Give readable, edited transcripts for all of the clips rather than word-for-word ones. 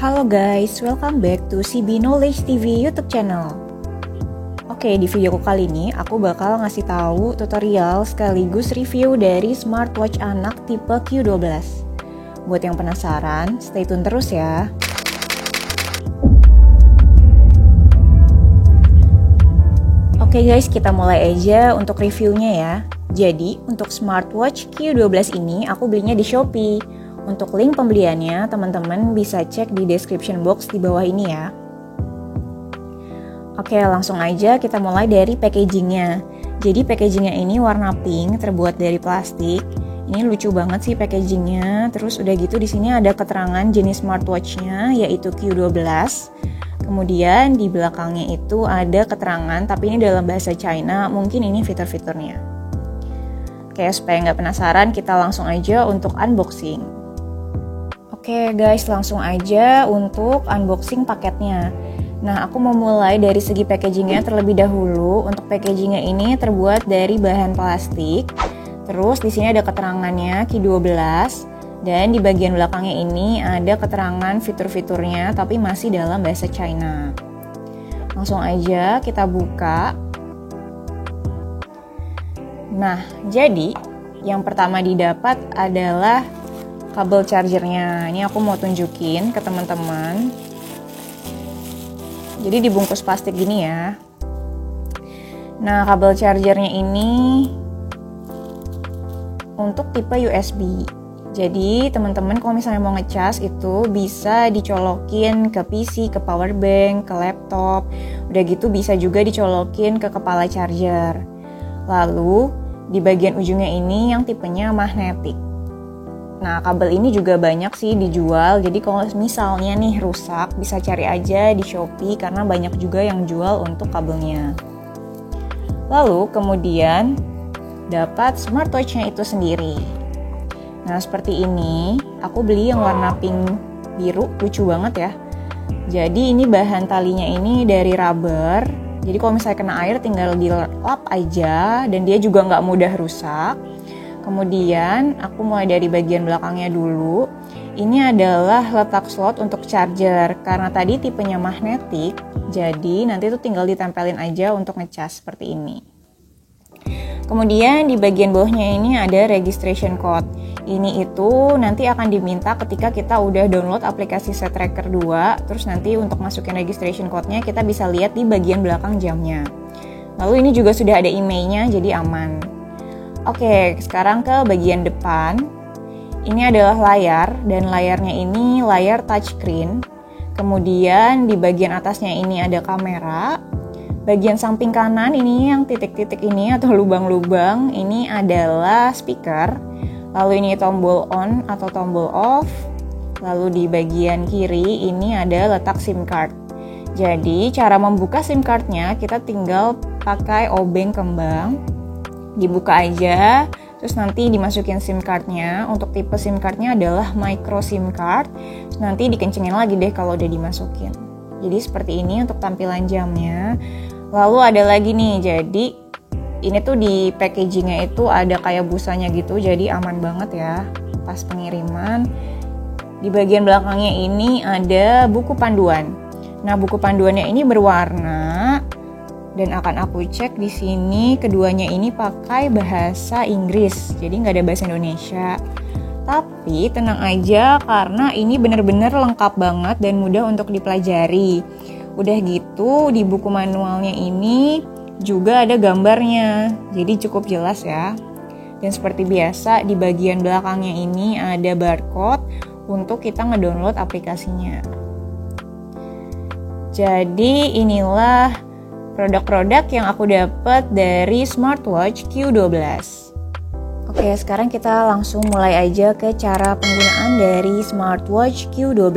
Halo guys, welcome back to CB Knowledge TV YouTube channel. Oke, di videoku kali ini aku bakal ngasih tahu tutorial sekaligus review dari smartwatch anak tipe Q12. Buat yang penasaran, stay tune terus ya. Oke guys, kita mulai aja untuk reviewnya ya. Jadi, untuk smartwatch Q12 ini aku belinya di Shopee. Untuk link pembeliannya, teman-teman bisa cek di description box di bawah ini ya. Oke, langsung aja kita mulai dari packagingnya. Jadi packagingnya ini warna pink, terbuat dari plastik. Ini lucu banget sih packagingnya. Terus udah gitu di sini ada keterangan jenis smartwatchnya, yaitu Q12. Kemudian di belakangnya itu ada keterangan, tapi ini dalam bahasa China. Mungkin ini fitur-fiturnya. Oke, supaya nggak penasaran, kita langsung aja untuk unboxing. Oke guys, langsung aja untuk unboxing paketnya. Nah, aku mau mulai dari segi packagingnya terlebih dahulu. Untuk packagingnya ini terbuat dari bahan plastik. Terus di sini ada keterangannya Q12 dan di bagian belakangnya ini ada keterangan fitur-fiturnya tapi masih dalam bahasa China. Langsung aja kita buka. Nah, jadi yang pertama didapat adalah kabel chargernya. Ini aku mau tunjukin ke teman-teman. Jadi dibungkus plastik gini ya. Nah, kabel chargernya ini untuk tipe USB. Jadi teman-teman kalau misalnya mau ngecas itu bisa dicolokin ke PC, ke power bank, ke laptop. Udah gitu bisa juga dicolokin ke kepala charger. Lalu di bagian ujungnya ini yang tipenya magnetik. Nah, kabel ini juga banyak sih dijual. Jadi kalau misalnya nih rusak, bisa cari aja di Shopee karena banyak juga yang jual untuk kabelnya. Lalu kemudian dapat smartwatch-nya itu sendiri. Nah, seperti ini. Aku beli yang warna pink biru, lucu banget ya. Jadi ini bahan talinya ini dari rubber. Jadi kalau misalnya kena air tinggal dilap aja dan dia juga nggak mudah rusak. Kemudian aku mulai dari bagian belakangnya dulu. Ini adalah letak slot untuk charger. Karena tadi tipenya magnetik, jadi nanti itu tinggal ditempelin aja untuk ngecas seperti ini. Kemudian di bagian bawahnya ini ada registration code. Ini itu nanti akan diminta ketika kita udah download aplikasi Set Tracker 2. Terus nanti untuk masukin registration code-nya kita bisa lihat di bagian belakang jamnya. Lalu ini juga sudah ada emailnya, jadi aman. Oke, sekarang ke bagian depan. Ini adalah layar, dan layarnya ini layar touchscreen. Kemudian di bagian atasnya ini ada kamera. Bagian samping kanan ini yang titik-titik ini atau lubang-lubang, ini adalah speaker. Lalu ini tombol on atau tombol off. Lalu di bagian kiri ini ada letak SIM card. Jadi cara membuka SIM cardnya kita tinggal pakai obeng kembang. Dibuka aja, terus nanti dimasukin SIM cardnya. Untuk tipe SIM cardnya adalah micro SIM card. Terus nanti dikencengin lagi deh kalau udah dimasukin. Jadi seperti ini untuk tampilan jamnya. Lalu ada lagi nih, jadi ini tuh di packagingnya itu ada kayak busanya gitu, jadi aman banget ya pas pengiriman. Di bagian belakangnya ini ada buku panduan. Nah, buku panduannya ini berwarna. Dan akan aku cek di sini keduanya ini pakai bahasa Inggris, jadi nggak ada bahasa Indonesia. Tapi tenang aja karena ini bener-bener lengkap banget dan mudah untuk dipelajari. Udah gitu di buku manualnya ini juga ada gambarnya, jadi cukup jelas ya. Dan seperti biasa di bagian belakangnya ini ada barcode untuk kita ngedownload aplikasinya. Jadi inilah produk-produk yang aku dapat dari smartwatch Q12. Oke, sekarang kita langsung mulai aja ke cara penggunaan dari smartwatch Q12.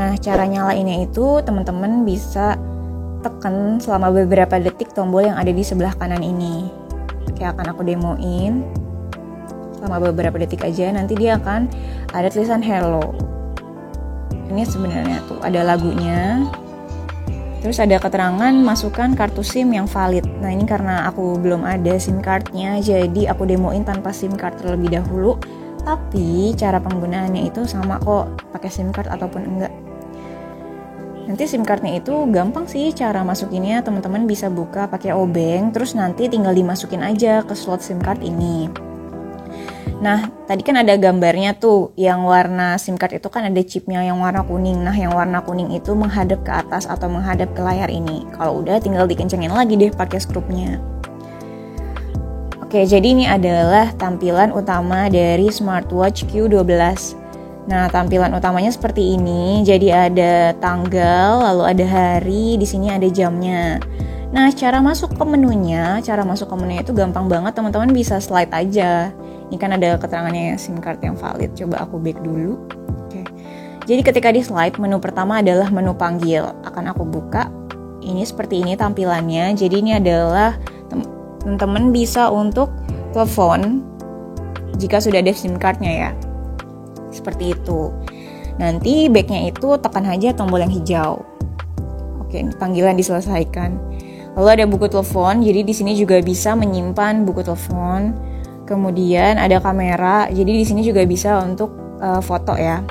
Nah, cara nyalainnya itu teman-teman bisa tekan selama beberapa detik tombol yang ada di sebelah kanan ini. Oke, akan aku demoin. Selama beberapa detik aja, nanti dia akan ada tulisan hello. Ini sebenarnya tuh ada lagunya. Terus ada keterangan masukkan kartu SIM yang valid. Nah, ini karena aku belum ada SIM cardnya, jadi aku demoin tanpa SIM card terlebih dahulu. Tapi cara penggunaannya itu sama kok, pakai SIM card ataupun enggak. Nanti SIM cardnya itu gampang sih cara masukinnya, teman-teman bisa buka pakai obeng, terus nanti tinggal dimasukin aja ke slot SIM card ini. Nah, tadi kan ada gambarnya tuh, yang warna SIM card itu kan ada chipnya yang warna kuning. Nah, yang warna kuning itu menghadap ke atas atau menghadap ke layar ini. Kalau udah tinggal dikencengin lagi deh pakai skrupnya. Oke, jadi ini adalah tampilan utama dari smartwatch Q12. Nah, tampilan utamanya seperti ini. Jadi ada tanggal, lalu ada hari, di sini ada jamnya. Nah, cara masuk ke menunya itu gampang banget, teman-teman bisa slide aja. Ini kan ada keterangannya SIM card yang valid. Coba aku back dulu. Oke. Jadi ketika di slide, menu pertama adalah menu panggil. Akan aku buka. Ini seperti ini tampilannya. Jadi ini adalah teman-teman bisa untuk telepon jika sudah ada SIM cardnya ya. Seperti itu. Nanti backnya itu tekan aja tombol yang hijau. Oke, panggilan diselesaikan. Lalu ada buku telepon, jadi di sini juga bisa menyimpan buku telepon. Kemudian ada kamera, jadi di sini juga bisa untuk foto ya.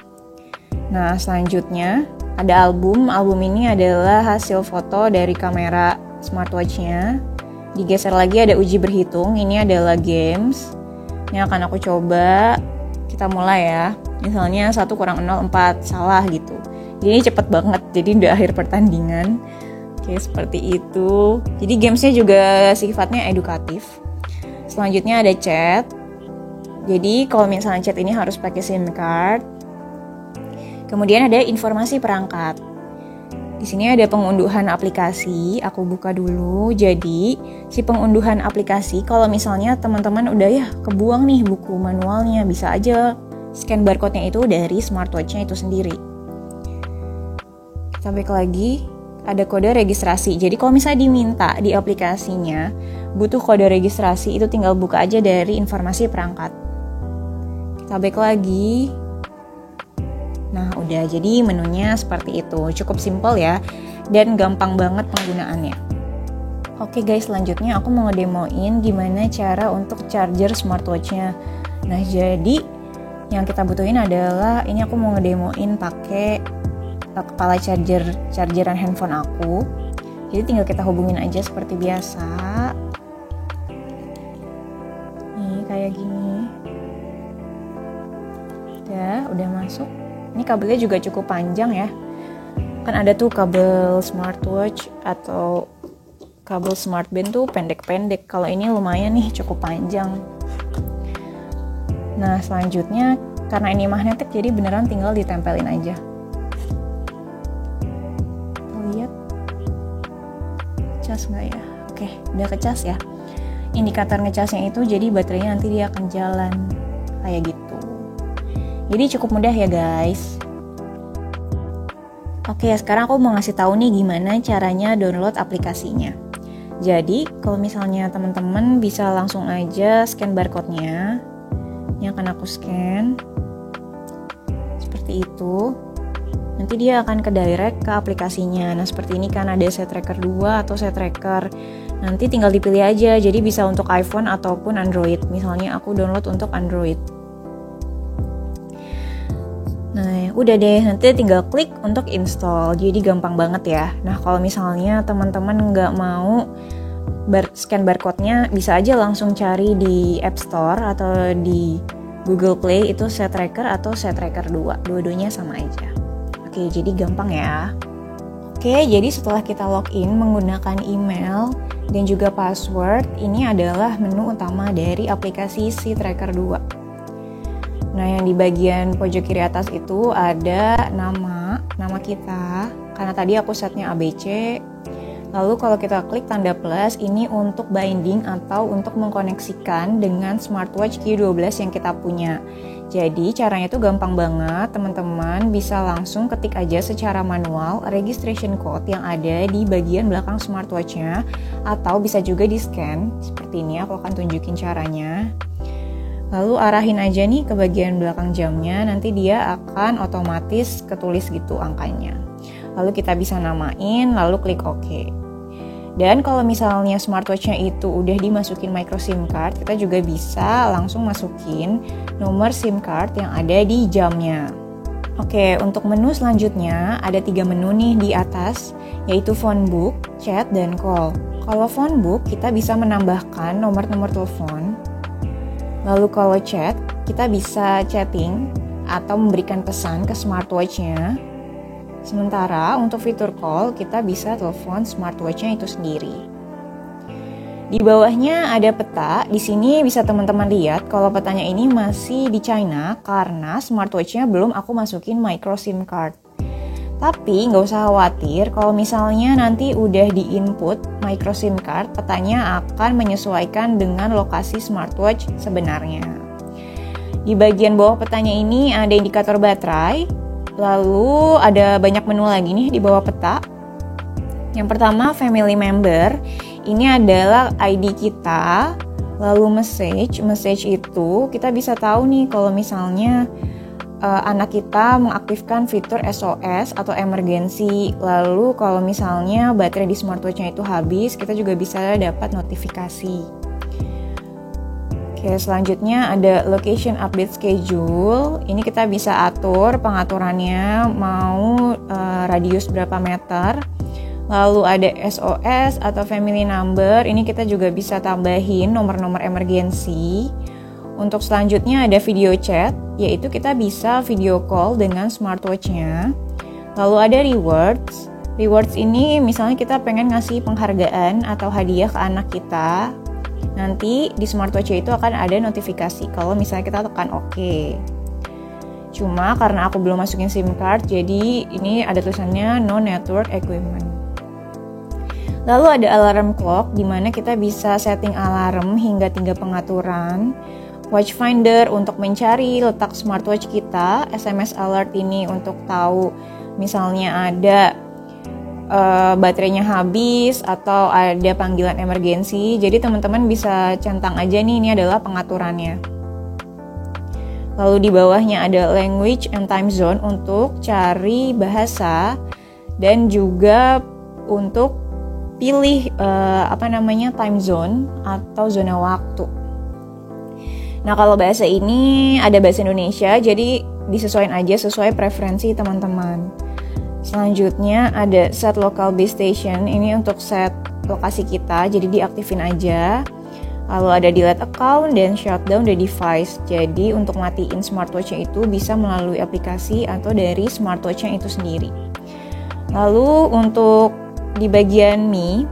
Nah, selanjutnya ada album. Album ini adalah hasil foto dari kamera smartwatch-nya. Digeser lagi ada uji berhitung, ini adalah games. Ini akan aku coba. Kita mulai ya. Misalnya 1 kurang 0, 4, salah gitu. Jadi cepet banget, jadi udah akhir pertandingan. Oke, seperti itu. Jadi gamesnya juga sifatnya edukatif. Selanjutnya ada chat. Jadi kalau misalnya chat ini harus pakai SIM card. Kemudian ada informasi perangkat. Di sini ada pengunduhan aplikasi, aku buka dulu. Jadi si pengunduhan aplikasi, kalau misalnya teman-teman udah ya kebuang nih buku manualnya, bisa aja scan barcode-nya itu dari smartwatch-nya itu sendiri. Kita back lagi, ada kode registrasi. Jadi kalau misalnya diminta di aplikasinya butuh kode registrasi, itu tinggal buka aja dari informasi perangkat. Kita back lagi. Nah, udah, jadi menunya seperti itu. Cukup simple ya, dan gampang banget penggunaannya. Oke guys, selanjutnya aku mau ngedemoin gimana cara untuk charger smartwatch-nya. Nah, jadi yang kita butuhin adalah, ini aku mau ngedemoin pakai kepala chargeran handphone aku. Jadi tinggal kita hubungin aja seperti biasa. Nih, kayak gini. Udah masuk. Ini kabelnya juga cukup panjang ya. Kan ada tuh kabel smartwatch atau kabel smartband tuh pendek-pendek. Kalau ini lumayan nih, cukup panjang. Nah, selanjutnya karena ini magnetik, jadi beneran tinggal ditempelin aja. Lihat. Cas nggak ya? Oke, udah kecas ya. Indikator ngecasnya itu jadi baterainya nanti dia akan jalan. Kayak gitu. Jadi cukup mudah ya guys. Oke, sekarang aku mau ngasih tahu nih gimana caranya download aplikasinya. Jadi kalau misalnya teman-teman bisa langsung aja scan barcode-nya. Ini akan aku scan. Seperti itu. Nanti dia akan ke direct ke aplikasinya. Nah, seperti ini kan ada Set Tracker 2 atau Set Tracker. Nanti tinggal dipilih aja. Jadi bisa untuk iPhone ataupun Android. Misalnya aku download untuk Android. Nah, udah deh, nanti tinggal klik untuk install. Jadi gampang banget ya. Nah, kalau misalnya teman-teman nggak mau scan barcode-nya, bisa aja langsung cari di App Store atau di Google Play, itu Set Tracker atau Set Tracker 2. Dua-duanya sama aja. Oke, jadi gampang ya. Oke, jadi setelah kita login menggunakan email dan juga password, ini adalah menu utama dari aplikasi Set Tracker 2. Nah, yang di bagian pojok kiri atas itu ada nama kita. Karena tadi aku setnya ABC. Lalu kalau kita klik tanda plus, ini untuk binding atau untuk mengkoneksikan dengan smartwatch Q12 yang kita punya. Jadi caranya itu gampang banget, teman-teman bisa langsung ketik aja secara manual registration code yang ada di bagian belakang smartwatch-nya, atau bisa juga di scan. Seperti ini, aku akan tunjukin caranya. Lalu arahin aja nih ke bagian belakang jamnya, nanti dia akan otomatis ketulis gitu angkanya. Lalu kita bisa namain, lalu klik OK. Dan kalau misalnya smartwatch-nya itu udah dimasukin micro SIM card, kita juga bisa langsung masukin nomor SIM card yang ada di jamnya. Oke, untuk menu selanjutnya ada 3 menu nih di atas, yaitu phone book, chat, dan call. Kalau phone book, kita bisa menambahkan nomor-nomor telepon. Lalu kalau chat, kita bisa chatting atau memberikan pesan ke smartwatch-nya. Sementara untuk fitur call, kita bisa telepon smartwatch-nya itu sendiri. Di bawahnya ada peta. Di sini bisa teman-teman lihat kalau petanya ini masih di China karena smartwatch-nya belum aku masukin micro SIM card. Tapi nggak usah khawatir kalau misalnya nanti udah di-input micro SIM card, petanya akan menyesuaikan dengan lokasi smartwatch sebenarnya. Di bagian bawah petanya ini ada indikator baterai, lalu ada banyak menu lagi nih di bawah peta. Yang pertama family member. Ini adalah ID kita, lalu message itu kita bisa tahu nih kalau misalnya anak kita mengaktifkan fitur SOS atau emergency. Lalu kalau misalnya baterai di smartwatch-nya itu habis, kita juga bisa dapat notifikasi. Oke, selanjutnya ada location update schedule. Ini kita bisa atur pengaturannya, mau radius berapa meter. Lalu ada SOS atau family number, ini kita juga bisa tambahin nomor-nomor emergensi. Untuk selanjutnya ada video chat, yaitu kita bisa video call dengan smartwatch-nya. Lalu ada rewards. Rewards ini misalnya kita pengen ngasih penghargaan atau hadiah ke anak kita. Nanti di smartwatch-nya itu akan ada notifikasi kalau misalnya kita tekan OK. Cuma karena aku belum masukin SIM card, jadi ini ada tulisannya no network equipment. Lalu ada alarm clock, di mana kita bisa setting alarm hingga 3 pengaturan. Watch finder untuk mencari letak smartwatch kita. SMS alert ini untuk tahu misalnya ada baterainya habis atau ada panggilan emergensi. Jadi teman-teman bisa centang aja nih, ini adalah pengaturannya. Lalu di bawahnya ada language and time zone untuk cari bahasa dan juga untuk pilih time zone atau zona waktu. Nah, kalau bahasa ini ada bahasa Indonesia, jadi disesuaikan aja sesuai preferensi teman-teman. Selanjutnya ada set local base station, ini untuk set lokasi kita, jadi diaktifin aja. Lalu ada delete account dan shutdown the device. Jadi untuk matiin smartwatch-nya itu bisa melalui aplikasi atau dari smartwatch-nya itu sendiri. Lalu untuk di bagian Me,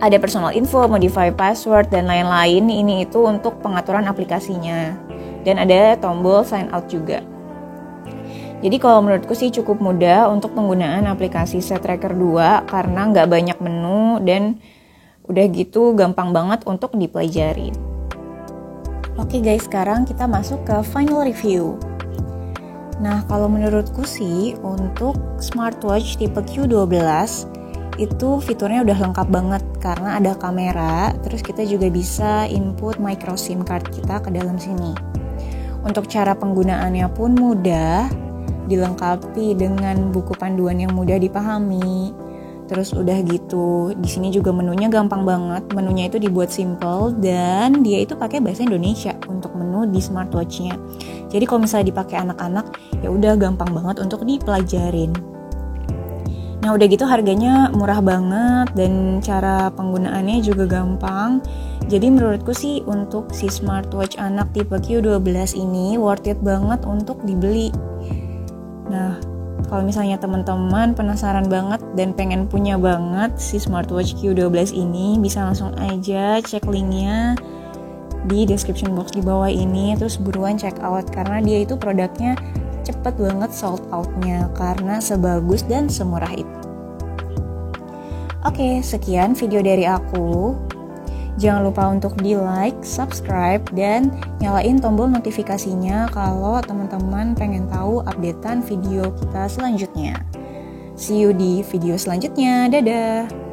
ada personal info, modify password, dan lain-lain. Ini itu untuk pengaturan aplikasinya. Dan ada tombol sign out juga. Jadi kalau menurutku sih cukup mudah untuk penggunaan aplikasi Set Tracker 2 karena nggak banyak menu dan udah gitu gampang banget untuk dipelajari. Oke guys, sekarang kita masuk ke final review. Nah, kalau menurutku sih untuk smartwatch tipe Q12 itu fiturnya udah lengkap banget karena ada kamera, terus kita juga bisa input micro SIM card kita ke dalam sini. Untuk cara penggunaannya pun mudah, dilengkapi dengan buku panduan yang mudah dipahami. Terus udah gitu, di sini juga menunya gampang banget. Menunya itu dibuat simple dan dia itu pakai bahasa Indonesia untuk menu di smartwatch-nya. Jadi kalau misalnya dipakai anak-anak, ya udah gampang banget untuk dipelajarin. Nah udah gitu harganya murah banget dan cara penggunaannya juga gampang. Jadi menurutku sih untuk si smartwatch anak tipe Q12 ini worth it banget untuk dibeli. Nah kalau misalnya teman-teman penasaran banget dan pengen punya banget si smartwatch Q12 ini, bisa langsung aja cek linknya di description box di bawah ini. Terus buruan check out karena dia itu produknya cepet banget sold out-nya karena sebagus dan semurah itu. Oke, sekian video dari aku. Jangan lupa untuk di-like, subscribe, dan nyalain tombol notifikasinya kalau teman-teman pengen tahu updatean video kita selanjutnya. See you di video selanjutnya. Dadah!